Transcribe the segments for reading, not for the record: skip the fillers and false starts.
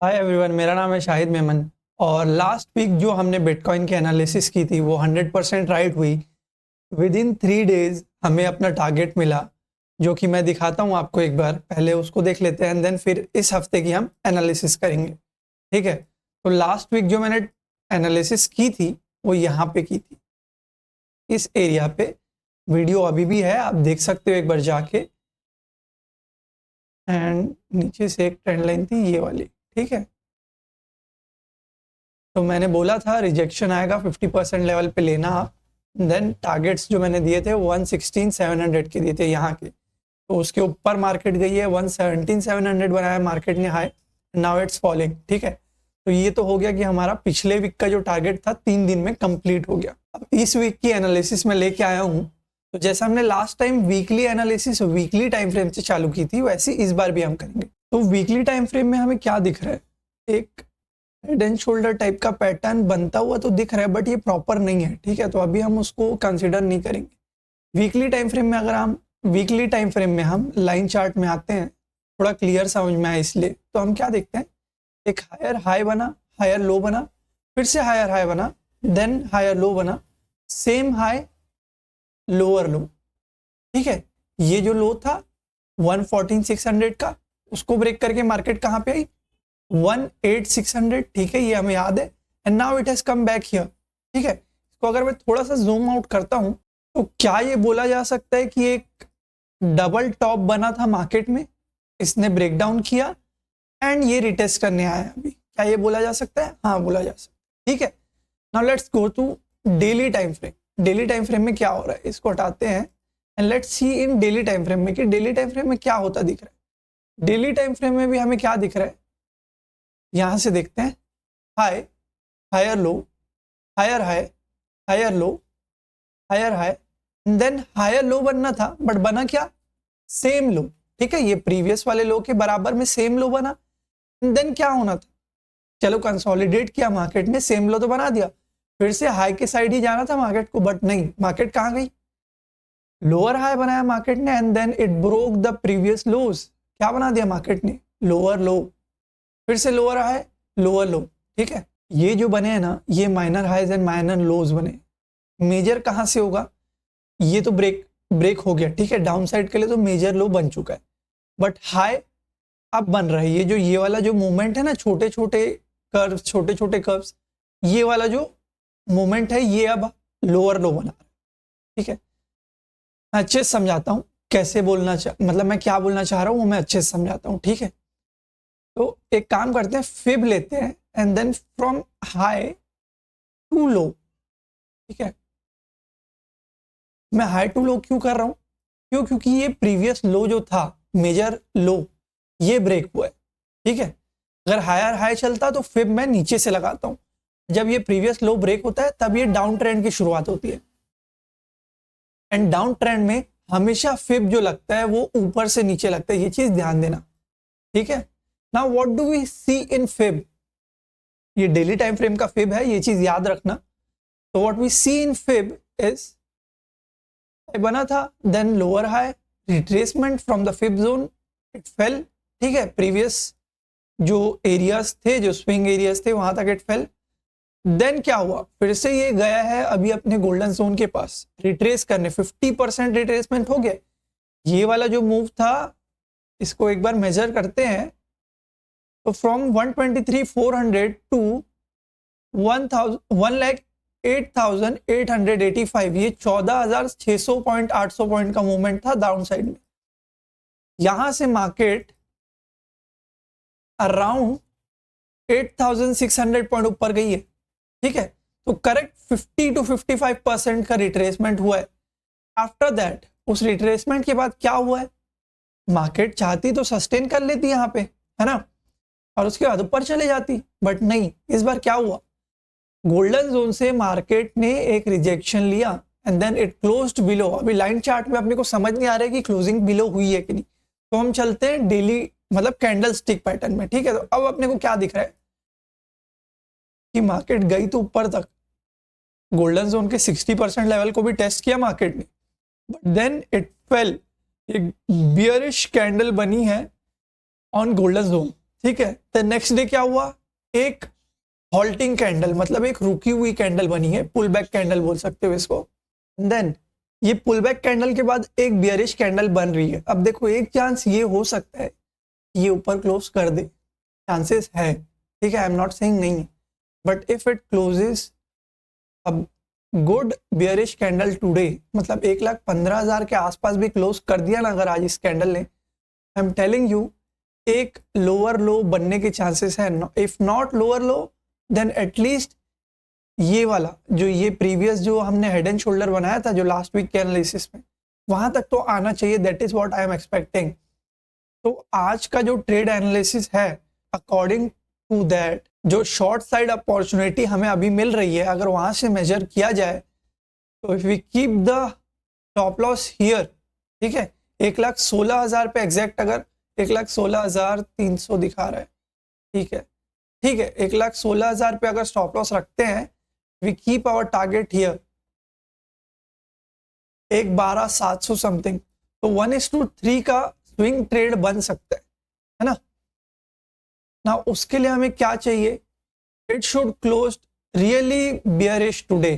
Hi everyone, मेरा नाम है शाहिद मेमन। और लास्ट वीक जो हमने बिटकॉइन की एनालिसिस की थी वो 100% राइट हुई। विद इन 3 डेज हमें अपना टारगेट मिला, जो कि मैं दिखाता हूँ आपको। एक बार पहले उसको देख लेते हैं एंड देन फिर इस हफ्ते की हम एनालिसिस करेंगे। ठीक है, तो लास्ट वीक जो मैंने एनालिसिस की थी वो यहाँ पे की थी, इस एरिया पे। वीडियो अभी भी है, आप देख सकते हो एक बार जाके। एंड नीचे से एक ट्रेंड लाइन थी ये वाली, ठीक है। तो मैंने बोला था रिजेक्शन आएगा 50% लेवल पे लेना आप। देन टारगेट्स जो मैंने दिए थे 116,700 के दिए थे यहाँ के, तो उसके ऊपर मार्केट गई है। 117,700 बनाया मार्केट ने हाई, नाउ इट्स फॉलिंग। ठीक है, तो ये तो हो गया कि हमारा पिछले वीक का जो टारगेट था 3 दिन में कंप्लीट हो गया। अब इस वीक की एनालिसिस में लेके आया हूँ। तो जैसा हमने last time weekly analysis weekly time frame से चालू की थी, वैसे इस बार भी हम करेंगे। तो वीकली टाइम फ्रेम में हमें क्या दिख रहा है, एक हेड एंड शोल्डर टाइप का पैटर्न बनता हुआ तो दिख रहा है, बट ये प्रॉपर नहीं है। ठीक है, तो अभी हम उसको कंसिडर नहीं करेंगे। वीकली टाइम फ्रेम में अगर हम लाइन चार्ट में आते हैं, थोड़ा क्लियर समझ में आए इसलिए, तो हम क्या देखते हैं, एक हायर हाई बना, हायर लो बना, फिर से हायर हाई बना, देन हायर लो बना, सेम हाई लोअर लो। ठीक है, ये जो लो था 114,600 का, उसको ब्रेक करके मार्केट कहाँ पे आई, 1,8,600। ठीक है, ये हमें याद है। And now it has come back here. ठीक है, इसको अगर मैं थोड़ा सा जूम आउट करता हूं, तो क्या ये बोला जा सकता है कि एक डबल टॉप बना था मार्केट में, इसने ब्रेकडाउन किया एंड ये रिटेस्ट करने आया है अभी। क्या ये बोला जा सकता है? हाँ, बोला जा सकता है। ठीक है, now let's go to daily time frame. Daily time frame में क्या हो रहा है, इसको हटाते हैं and let's see in daily time frame में कि डेली टाइम फ्रेम में क्या होता दिख रहा है। डेली टाइम फ्रेम में भी हमें क्या दिख रहा है, यहां से देखते हैं, high, higher low, higher high, higher low, higher high, then higher low बनना था, बट बना क्या, सेम लो। ठीक है, ये प्रीवियस वाले लो के बराबर में सेम लो बना। देन क्या होना था, चलो कंसोलिडेट किया मार्केट ने, सेम लो तो बना दिया, फिर से हाई के साइड ही जाना था मार्केट को, बट नहीं, मार्केट कहां गई, लोअर हाई बनाया मार्केट ने and then it broke the previous lows. क्या बना दिया मार्केट ने, लोअर लो, फिर से लोअर हाई, लोअर लो। ठीक है, ये जो बने हैं ना, ये माइनर हाईज एंड माइनर लोज बने। मेजर कहां से होगा, ये तो ब्रेक हो गया। ठीक है, डाउन साइड के लिए तो मेजर लो बन चुका है, बट हाई अब बन रहा है। ये वाला जो मूवमेंट है ना, छोटे छोटे कर्व्स, ये वाला जो मूवमेंट है ये अब लोअर लो बना रहा है। ठीक है, मैं अच्छे से समझाता हूं कैसे मतलब मैं क्या बोलना चाह रहा हूं वो मैं अच्छे से समझाता हूं। ठीक है, तो एक काम करते हैं, फिब लेते हैं and then from high to low. ठीक है, मैं हाई टू लो क्यों कर रहा हूं, क्योंकि ये प्रीवियस लो जो था, मेजर लो, ये ब्रेक हुआ है। ठीक है, अगर हायर हाई चलता तो फिब मैं नीचे से लगाता हूं। जब ये प्रीवियस लो ब्रेक होता है तब ये डाउन ट्रेंड की शुरुआत होती है, एंड डाउन ट्रेंड में हमेशा फिब जो लगता है वो ऊपर से नीचे लगता है, ये चीज ध्यान देना। ठीक है, now what do we see in fib, ये डेली टाइम फ्रेम का फिब है, ये चीज याद रखना। तो what we see in fib is, बना था, then lower high, retracement from the fib zone, it fail. ठीक है, प्रीवियस जो एरियाज थे, जो स्विंग एरियाज थे, वहां तक इट फेल। देन क्या हुआ, फिर से ये गया है अभी अपने गोल्डन जोन के पास रिट्रेस करने, 50% रिट्रेसमेंट हो गया। ये वाला जो मूव था, इसको एक बार मेजर करते हैं, तो फ्रॉम 123,400 टू 1,08,885, ये 14,600 पॉइंट 800 पॉइंट का मूवमेंट था डाउन साइड में। यहां से मार्केट अराउंड 8,600 पॉइंट ऊपर गई है। ठीक है, तो करेक्ट 50 to 55% का रिट्रेसमेंट हुआ है। आफ्टर दैट, उस रिट्रेसमेंट के बाद क्या हुआ है, मार्केट चाहती तो सस्टेन कर लेती यहां पे, है ना, और उसके बाद ऊपर चले जाती, बट नहीं। इस बार क्या हुआ, गोल्डन जोन से मार्केट ने एक रिजेक्शन लिया and then it closed below. अभी लाइन चार्ट में अपने को समझ नहीं आ रहा है कि क्लोजिंग बिलो हुई है कि नहीं, तो हम चलते हैं डेली मतलब कैंडल स्टिक पैटर्न में। ठीक है, तो अब अपने को क्या दिख रहा है कि मार्केट गई तो ऊपर तक, गोल्डन जोन के 60% लेवल को भी टेस्ट किया मार्केट ने, बट देन इट फेल। एक बियरिश कैंडल बनी है ऑन गोल्डन जोन। ठीक है। तो नेक्स्ट डे क्या हुआ, एक हॉल्टिंग कैंडल, मतलब एक रुकी हुई कैंडल बनी है, पुल बैक कैंडल बोल सकते हो इसको। देन ये पुल बैक कैंडल के बाद एक बियरिश कैंडल बन रही है। अब देखो एक चांस ये हो सकता है ये ऊपर क्लोज कर दे, चांसेस है, ठीक है, आई एम नॉट सेइंग नहीं, बट इफ इट क्लोजेस अब गुड बियरिश कैंडल टुडे, मतलब 1,15,000 के आसपास भी क्लोज कर दिया ना अगर आज इस कैंडल ने, आई एम टेलिंग यू एक लोअर लो बनने के चांसेस है। If not lower low then at least ये वाला जो ये प्रीवियस जो हमने हेड एंड शोल्डर बनाया था जो लास्ट वीक के एनालिसिस में, वहां तक तो आना चाहिए। That is what I am expecting. तो आज का जो ट्रेड एनालिसिस है अकॉर्डिंग टू दैट, जो शॉर्ट साइड अपॉर्चुनिटी हमें अभी मिल रही है अगर वहां से मेजर किया जाए तो if we keep the top loss here, ठीक है, 1,16,000 पे एग्जैक्ट, अगर 1,16,300 दिखा रहा है, ठीक है, ठीक है, 1,16,000 पे अगर स्टॉप लॉस रखते हैं, we keep our target here 1,12,700 something, तो 1:3 का स्विंग ट्रेड बन सकता है ना। ना उसके लिए हमें क्या चाहिए, it should close really bearish today.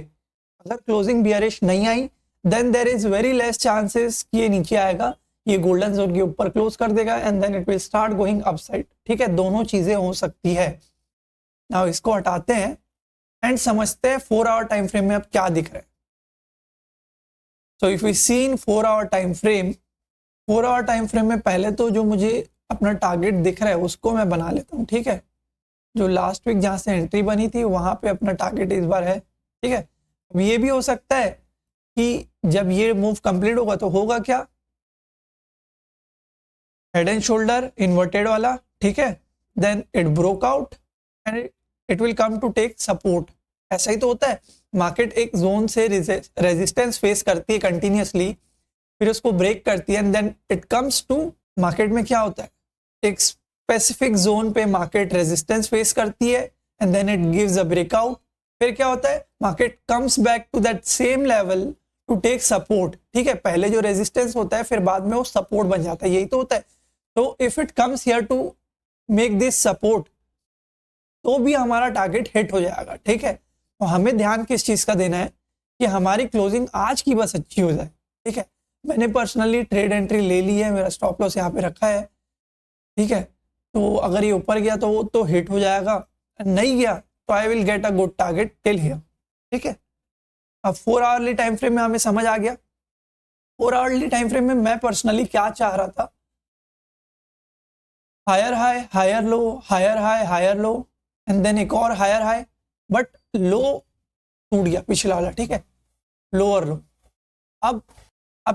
अगर क्लोजिंग बियरिश नहीं आई then there is very less chances कि ये नीचे आएगा, ये गोल्डन जोन के ऊपर क्लोज कर देगा and then it will start going upside, ठीक है, दोनों चीजें हो सकती है। नाउ इसको हटाते हैं एंड समझते हैं 4 आवर टाइम फ्रेम में अब क्या दिख रहा है। So if we see in 4 hour time frame, 4 hour time frame में पहले तो जो मुझे अपना टारगेट दिख रहा है उसको मैं बना लेता हूँ, ठीक है, जो लास्ट वीक जहां से एंट्री बनी थी वहां पे अपना टारगेट इस बार है, ठीक है। अब ये भी हो सकता है कि जब ये मूव कंप्लीट होगा तो होगा क्या, हेड एंड शोल्डर इन्वर्टेड वाला, ठीक है, then it broke out and it will come to take support. ऐसा ही तो होता है, मार्केट एक जोन से रेजिस्टेंस फेस करती है कंटिन्यूसली, फिर उसको ब्रेक करती है and then it comes to, market में क्या होता है एक स्पेसिफिक जोन पे मार्केट रेजिस्टेंस फेस करती है and then it gives a breakout, फिर क्या होता है market comes back to that same level to take support, ठीक है, पहले जो रेजिस्टेंस होता है फिर बाद में वो सपोर्ट बन जाता है, यही तो होता है। तो if it comes here to make this support तो भी हमारा टारगेट हिट हो जाएगा, ठीक है। तो हमें ध्यान किस चीज का देना है कि हमारी क्लोजिंग आज की बस अच्छी हो जाए, ठीक है। मैंने पर्सनली ट्रेड एंट्री ले ली है, मेरा स्टॉप लॉस यहाँ पे रखा है, ठीक है, तो अगर ये ऊपर गया तो वो तो हिट हो जाएगा, नहीं गया तो I will get a good target till here, ठीक है। अब 4 आवरली टाइम फ्रेम में हमें समझ आ गया, 4 आवरली टाइम फ्रेम में मैं पर्सनली क्या चाह रहा था, higher high higher low, higher high higher low and then एक और हायर हाई, बट लो टूट गया पिछला वाला, ठीक है, लोअर लो। अब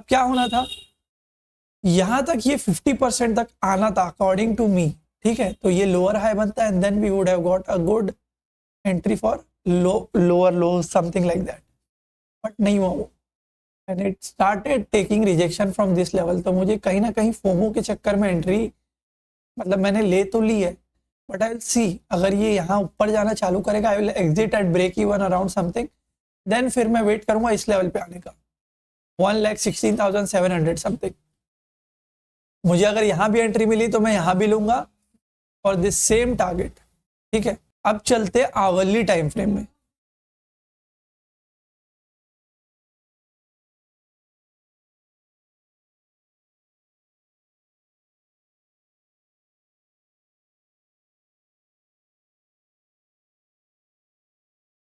क्या होना था, यहां तक ये 50% तक आना था अकॉर्डिंग टू मी, ठीक है, तो ये लोअर हाई बनता है and then we would have got a good entry for lower low something like that, but नहीं हुआ वो and it started taking rejection from this level. तो मुझे कहीं ना कहीं फोमो के चक्कर में एंट्री, मतलब मैंने ले तो ली है बट आई विल सी, अगर ये यहाँ ऊपर जाना चालू करेगा I will exit at break even around something, then फिर मैं वेट करूंगा इस लेवल पे आने का 1,16,700 समथिंग। मुझे अगर यहाँ भी एंट्री मिली तो मैं यहाँ भी लूंगा फॉर दिस सेम टारगेट, ठीक है। अब चलते आवरली टाइम फ्रेम में,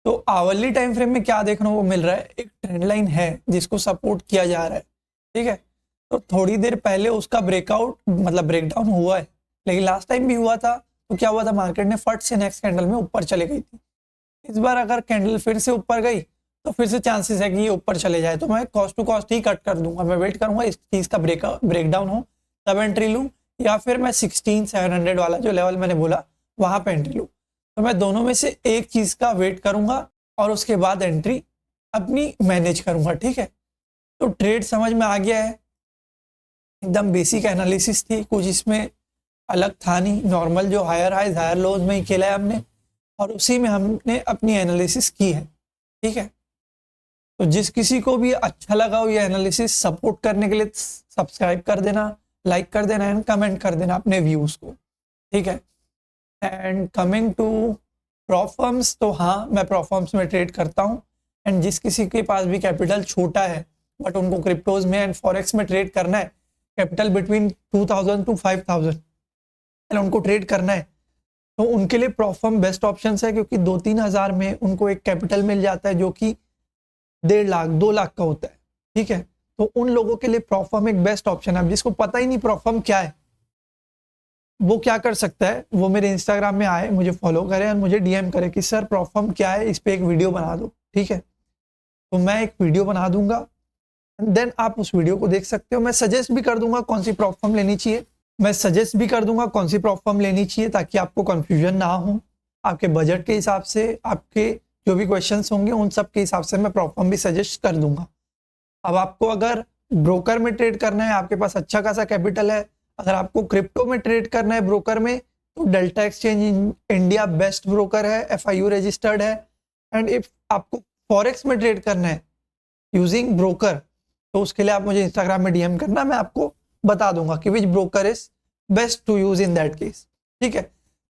तो आवरली टाइम फ्रेम में क्या देखने को मिल रहा है, एक ट्रेंड लाइन है जिसको सपोर्ट किया जा रहा है, ठीक है। तो थोड़ी देर पहले उसका ब्रेकआउट मतलब ब्रेकडाउन हुआ है, लेकिन लास्ट टाइम भी हुआ था तो क्या हुआ था, मार्केट ने फट से नेक्स्ट कैंडल में ऊपर चले गई थी। इस बार अगर कैंडल फिर से ऊपर गई तो फिर से चांसेस है कि ये ऊपर चले जाए, तो मैं कॉस्ट टू कॉस्ट ही कट कर दूंगा, मैं वेट करूंगा इस चीज का ब्रेकडाउन हो तब एंट्री लूं, या फिर मैं 16,700 वाला जो लेवल मैंने बोला वहां पे एंट्री लूं। तो मैं दोनों में से एक चीज का वेट करूंगा और उसके बाद एंट्री अपनी मैनेज करूंगा, ठीक है। तो ट्रेड समझ में आ गया है, एकदम बेसिक एनालिसिस थी, कुछ इसमें अलग था नहीं, नॉर्मल जो हायर हाइज हायर लोज में ही खेला है हमने और उसी में हमने अपनी एनालिसिस की है, ठीक है। तो जिस किसी को भी अच्छा लगा हो ये एनालिसिस, सपोर्ट करने के लिए सब्सक्राइब कर देना, लाइक कर देना एंड कमेंट कर देना अपने व्यूज को, ठीक है। And coming to prop firms, तो हाँ मैं प्रॉप फर्म्स में ट्रेड करता हूँ। एंड जिस किसी के पास भी कैपिटल छोटा है बट उनको क्रिप्टोज में एंड फॉरेक्स में ट्रेड करना है, कैपिटल बिटवीन 2000 to 5000 एंड उनको ट्रेड करना है, तो उनके लिए प्रॉप फर्म बेस्ट ऑप्शन है, क्योंकि 2-3 हज़ार में उनको एक कैपिटल मिल जाता है जो कि 1.5 लाख 2 लाख का होता है। ठीक है, तो उन लोगों के लिए प्रॉप फर्म एक बेस्ट ऑप्शन है। अब जिसको पता ही नहीं प्रॉप फर्म क्या है, वो क्या कर सकता है, वो मेरे इंस्टाग्राम में आए, मुझे फॉलो करे और मुझे डीएम करे कि सर प्रॉप फर्म क्या है, इस पे एक वीडियो बना दो। ठीक है, तो मैं एक वीडियो बना दूंगा, देन आप उस वीडियो को देख सकते हो। मैं सजेस्ट भी कर दूंगा कौन सी प्रॉप फर्म लेनी चाहिए, मैं सजेस्ट भी कर दूंगा कौन सी प्रॉप फर्म लेनी चाहिए, ताकि आपको कंफ्यूजन ना हो। आपके बजट के हिसाब से, आपके जो भी क्वेश्चंस होंगे उन सब के हिसाब से मैं प्रॉप फर्म भी सजेस्ट कर दूंगा। अब आपको अगर ब्रोकर में ट्रेड करना है, आपके पास अच्छा खासा कैपिटल है, अगर आपको क्रिप्टो में ट्रेड करना है ब्रोकर में, तो delta exchange India best broker है, FIU रजिस्टर्ड है। एंड इफ आपको फॉरेक्स में ट्रेड करना है यूजिंग ब्रोकर, तो उसके लिए आप मुझे इंस्टाग्राम में DM करना, मैं आपको बता दूंगा कि which broker is best to use in that case. ठीक है,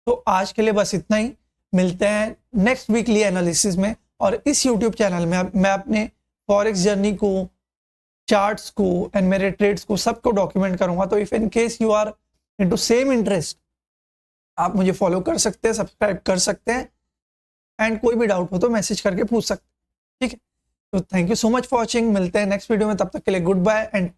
तो आज के लिए बस इतना ही, मिलते हैं नेक्स्ट वीकली एनालिसिस में। और इस यूट्यूब चैनल में मैं अपने फॉरेक्स जर्नी को, चार्ट्स को एंड मेरे ट्रेड्स को सबको डॉक्यूमेंट करूंगा। तो if in case you are into same interest, आप मुझे फॉलो कर सकते हैं, सब्सक्राइब कर सकते हैं, एंड कोई भी डाउट हो तो मैसेज करके पूछ सकते हैं। ठीक है, तो thank you so much for watching, मिलते हैं नेक्स्ट वीडियो में, तब तक के लिए गुड बाय एंड